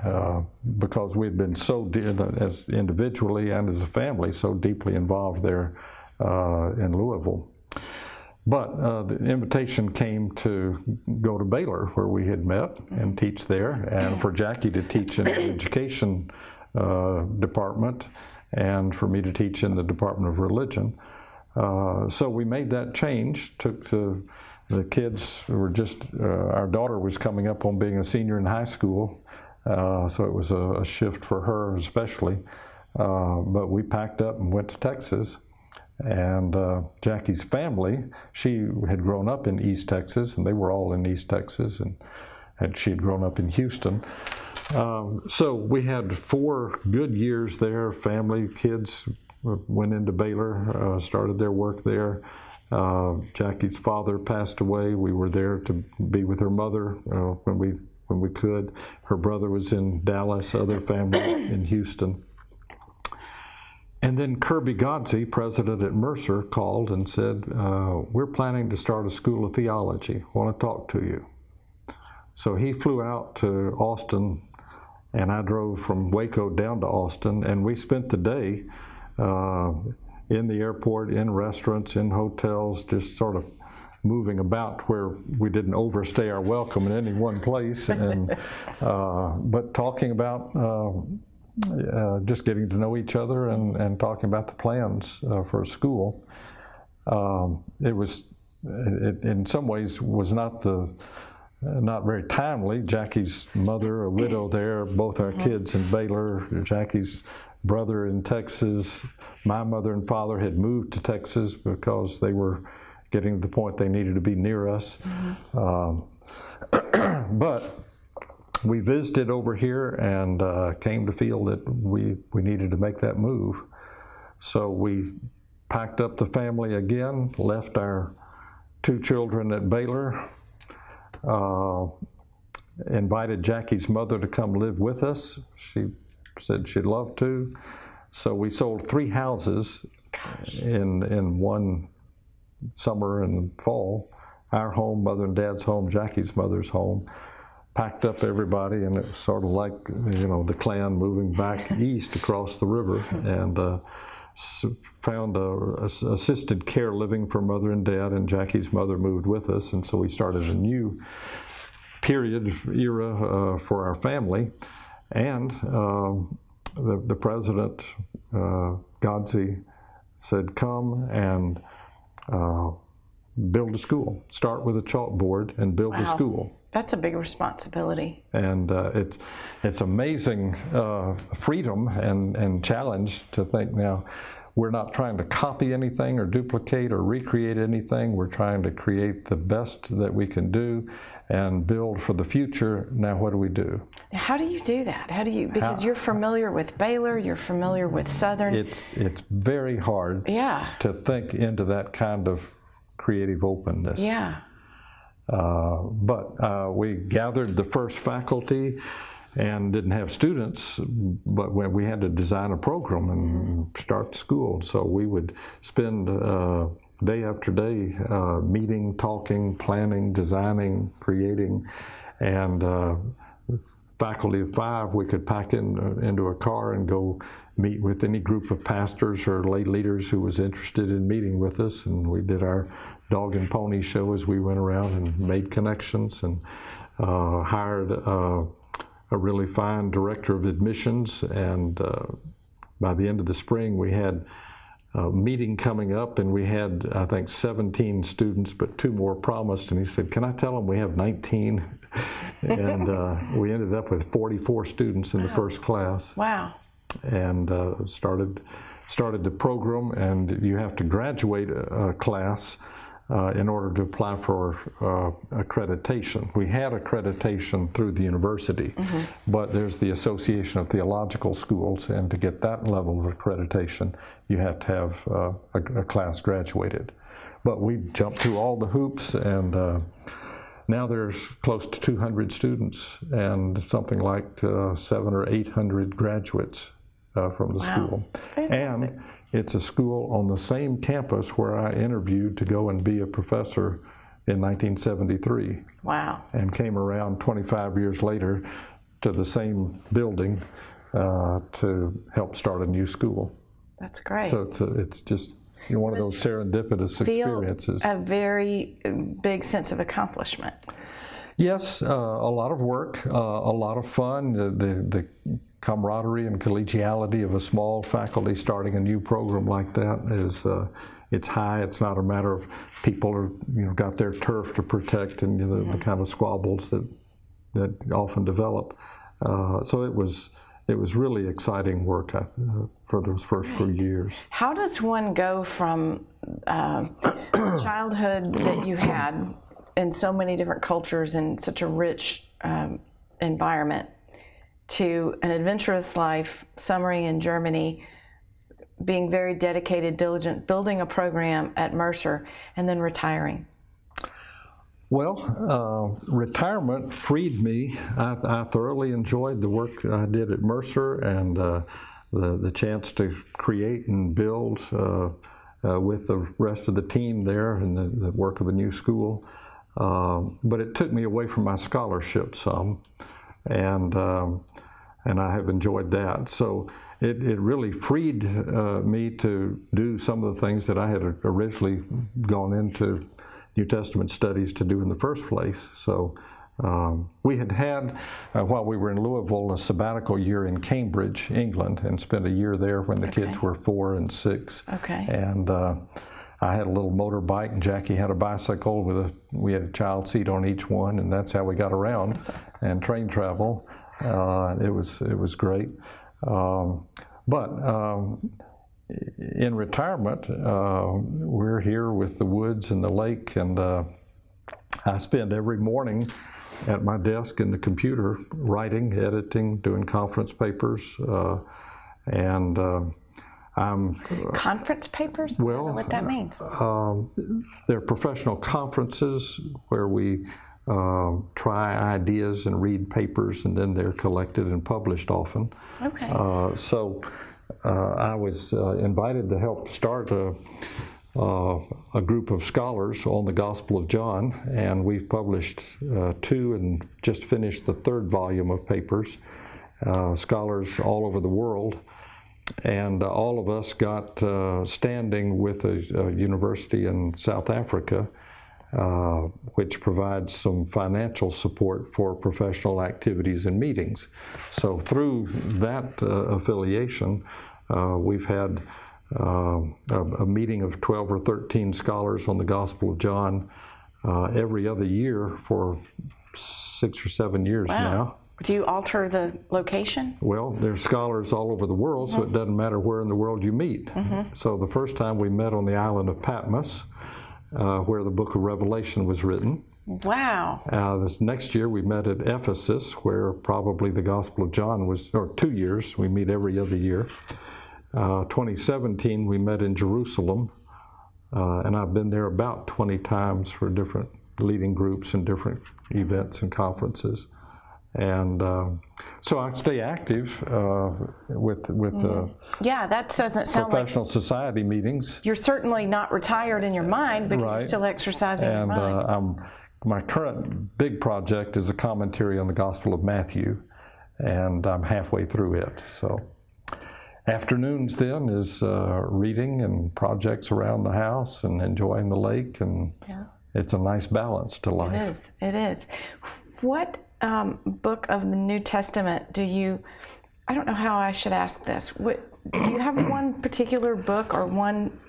B: because we had been so, as individually and as a family, so deeply involved there in Louisville. But the invitation came to go to Baylor, where we had met, and teach there, and for Jackie to teach in the education department, and for me to teach in the Department of Religion. So we made that change, took the kids were just, our daughter was coming up on being a senior in high school, so it was a shift for her especially. But we packed up and went to Texas. And Jackie's family, she had grown up in East Texas, and they were all in East Texas, and she had grown up in Houston. So we had 4 good years there. Family, kids went into Baylor, started their work there. Jackie's father passed away. We were there to be with her mother when we could. Her brother was in Dallas, other family in Houston. And then Kirby Godsey, president at Mercer, called and said, we're planning to start a school of theology. I want to talk to you. So he flew out to Austin, and I drove from Waco down to Austin, and we spent the day in the airport, in restaurants, in hotels, just sort of moving about where we didn't overstay our welcome in any one place, and but talking about just getting to know each other and talking about the plans for a school. It in some ways was not very timely. Jackie's mother, a widow there, both our kids in Baylor, Jackie's brother in Texas. My mother and father had moved to Texas because they were getting to the point they needed to be near us. But we visited over here and came to feel that we needed to make that move. So we packed up the family again, left our 2 children at Baylor, invited Jackie's mother to come live with us. She said she'd love to. So we sold 3 houses in one summer and fall. Our home, mother and dad's home, Jackie's mother's home. Packed up everybody, and it was sort of like, the Klan moving back east across the river. And found a assisted care living for Mother and Dad, and Jackie's mother moved with us, and so we started a new era for our family. And the president, Godsey, said, come and build a school. Start with a chalkboard and build a school.
A: That's a big responsibility.
B: And it's amazing freedom and challenge to think now we're not trying to copy anything or duplicate or recreate anything. We're trying to create the best that we can do and build for the future. Now what do we do?
A: How do you do that? How do you, because you're familiar with Baylor, you're familiar with Southern.
B: It's very hard to think into that kind of creative openness.
A: Yeah.
B: But we gathered the first faculty and didn't have students, but when we had to design a program and start school. So we would spend day after day meeting, talking, planning, designing, creating, and faculty of 5, we could pack into a car and go meet with any group of pastors or lay leaders who was interested in meeting with us, and we did our dog and pony show as we went around and made connections, and hired a really fine director of admissions, and by the end of the spring we had a meeting coming up, and we had, I think, 17 students, but 2 more promised, and he said, can I tell them we have 19? And we ended up with 44 students in the first class.
A: Wow.
B: And started the program, and you have to graduate a class in order to apply for accreditation. We had accreditation through the university, but there's the Association of Theological Schools, and to get that level of accreditation, you have to have a class graduated. But we jumped through all the hoops, and now there's close to 200 students and something like 700 or 800 graduates from the school.
A: Fantastic.
B: And it's a school on the same campus where I interviewed to go and be a professor in 1973.
A: Wow.
B: And came around 25 years later to the same building to help start a new school.
A: That's great.
B: So it's just one of those serendipitous experiences.
A: A very big sense of accomplishment.
B: Yes, a lot of work, a lot of fun. The camaraderie and collegiality of a small faculty starting a new program like that is it's high. It's not a matter of people are got their turf to protect and the kind of squabbles that often develop. So it was really exciting work for those first few years.
A: How does one go from childhood that you had in so many different cultures and such a rich environment to an adventurous life, summering in Germany, being very dedicated, diligent, building a program at Mercer, and then retiring?
B: Well, retirement freed me. I thoroughly enjoyed the work I did at Mercer, and the chance to create and build with the rest of the team there and the work of a new school. But it took me away from my scholarship some, and I have enjoyed that. So it really freed me to do some of the things that I had originally gone into New Testament studies to do in the first place. So we had while we were in Louisville, a sabbatical year in Cambridge, England, and spent a year there when the kids were 4 and 6.
A: Okay.
B: And I had a little motorbike, and Jackie had a bicycle we had a child seat on each one, and that's how we got around and train travel. It was great. But in retirement, we're here with the woods and the lake, and I spend every morning at my desk in the computer writing, editing, doing conference papers, and
A: conference papers?
B: Well,
A: I don't know what that means.
B: They're professional conferences where we try ideas and read papers, and then they're collected and published often.
A: Okay.
B: So I was invited to help start a group of scholars on the Gospel of John, and we've published 2 and just finished the 3rd volume of papers. Scholars all over the world and all of us got standing with a university in South Africa, which provides some financial support for professional activities and meetings. So through that affiliation, we've had a meeting of 12 or 13 scholars on the Gospel of John every other year for 6 or 7 years now.
A: Do you alter the location?
B: Well, there's scholars all over the world, so it doesn't matter where in the world you meet. So the first time we met on the island of Patmos, where the book of Revelation was written.
A: Wow.
B: This next year we met at Ephesus, where probably the Gospel of John was, or 2 years, we meet every other year. 2017 we met in Jerusalem, and I've been there about 20 times for different leading groups and different events and conferences. And so I stay active with
A: yeah, that doesn't sound
B: professional society meetings.
A: You're certainly not retired in your mind, but you're still exercising your mind.
B: And my current big project is a commentary on the Gospel of Matthew, and I'm halfway through it. So afternoons then is reading and projects around the house and enjoying the lake, and it's a nice balance to life.
A: It is. It is. What book of the New Testament do you, I don't know how I should ask this, do you have one particular book or one?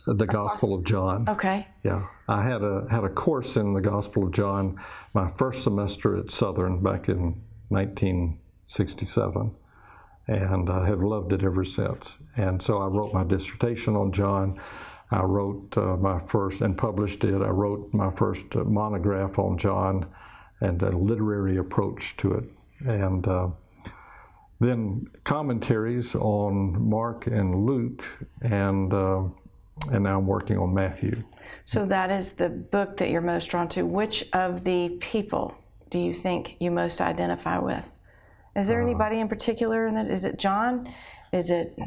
B: The Gospel of John.
A: Okay.
B: Yeah, I had a course in the Gospel of John my first semester at Southern back in 1967, and I have loved it ever since. And so I wrote my dissertation on John. I wrote my first, and published it, I wrote my first monograph on John and a literary approach to it. And then commentaries on Mark and Luke, and now I'm working on Matthew. So
A: that is the book that you're most drawn to. Which of the people do you think you most identify with? Is there anybody in particular? Is it John? Is it?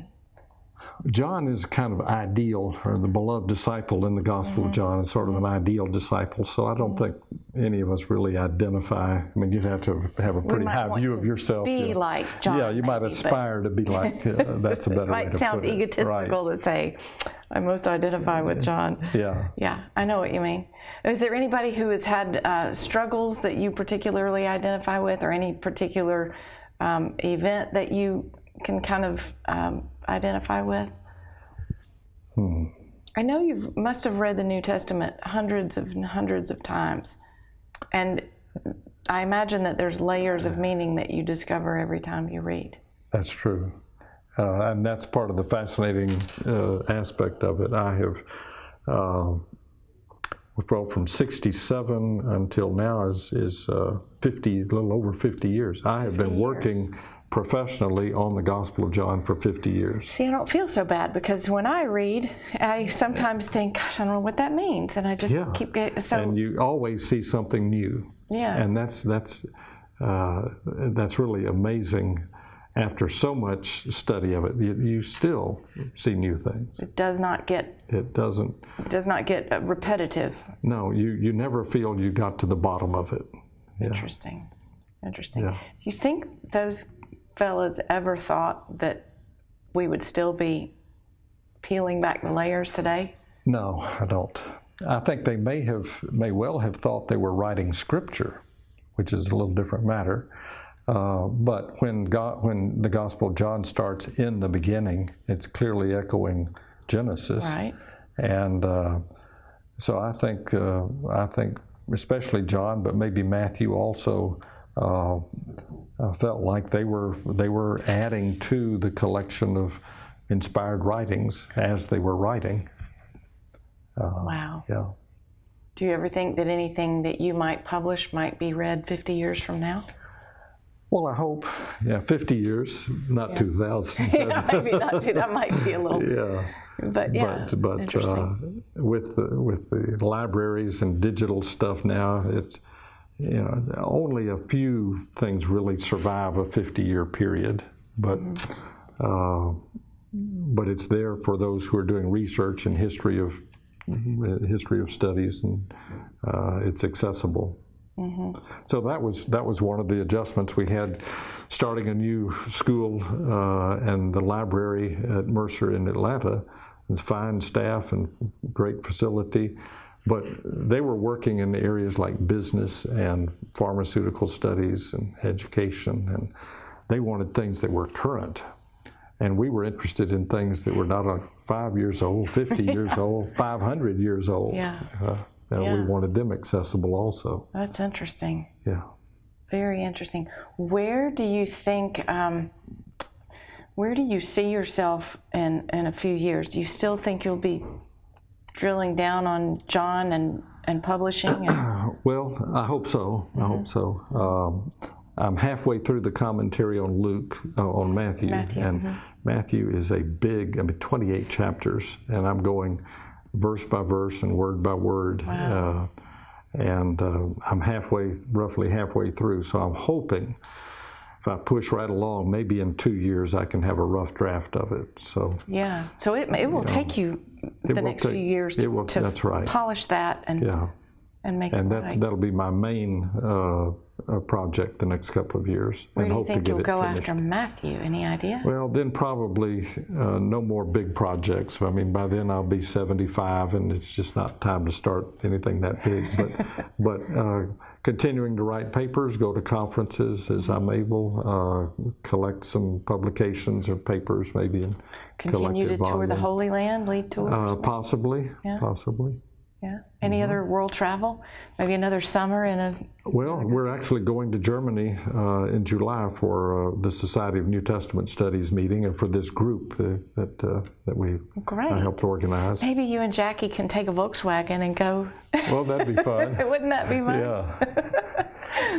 B: John is kind of ideal, or the beloved disciple in the Gospel of John is sort of an ideal disciple, so I don't think any of us really identify. I mean, you'd have to have a pretty high view of yourself.
A: Be like John.
B: Yeah, you might aspire to be like, that's a better way to put it.
A: It might sound egotistical to say, I most identify with John.
B: Yeah.
A: Yeah, I know what you mean. Is there anybody who has had struggles that you particularly identify with, or any particular event that you can kind of identify with? I know you must have read the New Testament hundreds and hundreds of times, and I imagine that there's layers of meaning that you discover every time you read. That's
B: true, and that's part of the fascinating aspect of it. I have, well, from 67 until now is 50, a little over 50 years. I have been working professionally on the Gospel of John for 50 years.
A: See, I don't feel so bad, because when I read, I sometimes think, gosh, I don't know what that means, and I just keep getting, so.
B: And you always see something new.
A: Yeah.
B: And that's really amazing. After so much study of it, you still see new things.
A: It does not get.
B: It doesn't.
A: It does not get repetitive.
B: No, you never feel you got to the bottom of it. Yeah.
A: Interesting. Interesting.
B: Yeah.
A: Do you think those fellas ever thought that we would still be peeling back the layers today?
B: No, I don't. I think they may well have thought they were writing scripture, which is a little different matter. But when the Gospel of John starts in the beginning, it's clearly echoing Genesis.
A: Right.
B: And so I think especially John, but maybe Matthew also, felt like they were adding to the collection of inspired writings as they were writing.
A: Wow.
B: Yeah.
A: Do you ever think that anything that you might publish might be read 50 years from now?
B: Well, I hope. Yeah, 50 years, not 2,000.
A: Yeah, maybe not. That might be a little.
B: Yeah.
A: But yeah.
B: But with the libraries and digital stuff now, it's, only a few things really survive a 50-year period, but it's there for those who are doing research and history of studies, and it's accessible. So that was one of the adjustments we had, starting a new school and the library at Mercer in Atlanta. It's fine staff and great facility, but they were working in areas like business and pharmaceutical studies and education, and they wanted things that were current. And we were interested in things that were not 5 years old, 50 years old, 500 years old.
A: Yeah.
B: We wanted them accessible also.
A: That's interesting.
B: Yeah.
A: Very interesting. Where do you think, where do you see yourself in a few years? Do you still think you'll be drilling down on John and publishing?
B: Well, I hope so. I hope so. I'm halfway through the commentary on Luke, on Matthew. And Matthew is a big, 28 chapters, and I'm going verse by verse and word by word.
A: Wow.
B: I'm roughly halfway through, so I'm hoping if I push right along, maybe in 2 years I can have a rough draft of it. So
A: yeah, so it will take you the next few years to
B: that's right.
A: polish that and make it right.
B: That'll be my main project the next couple of years.
A: Where
B: and
A: do you
B: hope
A: think
B: to get
A: you'll
B: it
A: go
B: finished.
A: after Matthew? Any idea?
B: Well, then probably no more big projects. By then I'll be 75, and it's just not time to start anything that big. But continuing to write papers, go to conferences as I'm able, collect some publications or papers maybe. And
A: continue to tour the Holy Land, lead tours?
B: Possibly.
A: Yeah. Any other world travel? Maybe another summer in a...
B: Well, we're actually going to Germany in July for the Society of New Testament Studies meeting, and for this group that we helped organize.
A: Maybe you and Jackie can take a Volkswagen and go.
B: Well, that'd be fun.
A: Wouldn't that be fun?
B: Yeah.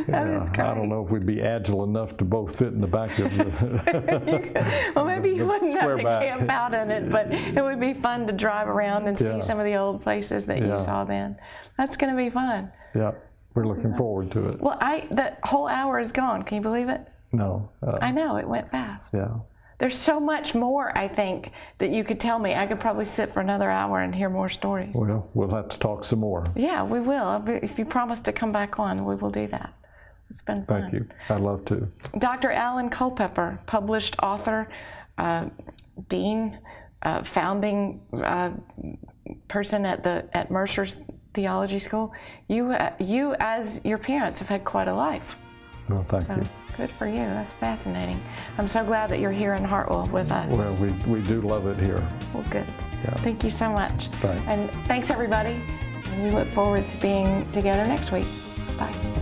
A: That is great.
B: I don't know if we'd be agile enough to both fit in the back of the
A: well, maybe you wouldn't have to
B: back.
A: camp out in it, but it would be fun to drive around and see some of the old places that you saw then. That's going to be fun.
B: Yeah, we're looking forward to it.
A: Well, that whole hour is gone. Can you believe it?
B: No.
A: I know, it went fast.
B: Yeah.
A: There's so much more, I think, that you could tell me. I could probably sit for another hour and hear more stories.
B: Well, we'll have to talk some more.
A: Yeah, we will. If you promise to come back on, we will do that. It's been fun.
B: Thank you. I'd love to.
A: Dr. Alan Culpepper, published author, dean, founding person at Mercer's Theology School. You, as your parents, have had quite a life.
B: Well, thank you.
A: Good for you. That's fascinating. I'm so glad that you're here in Hartwell with us.
B: Well, we do love it here.
A: Well, good.
B: Yeah.
A: Thank you so much.
B: Thanks.
A: And thanks, everybody. And we look forward to being together next week. Bye.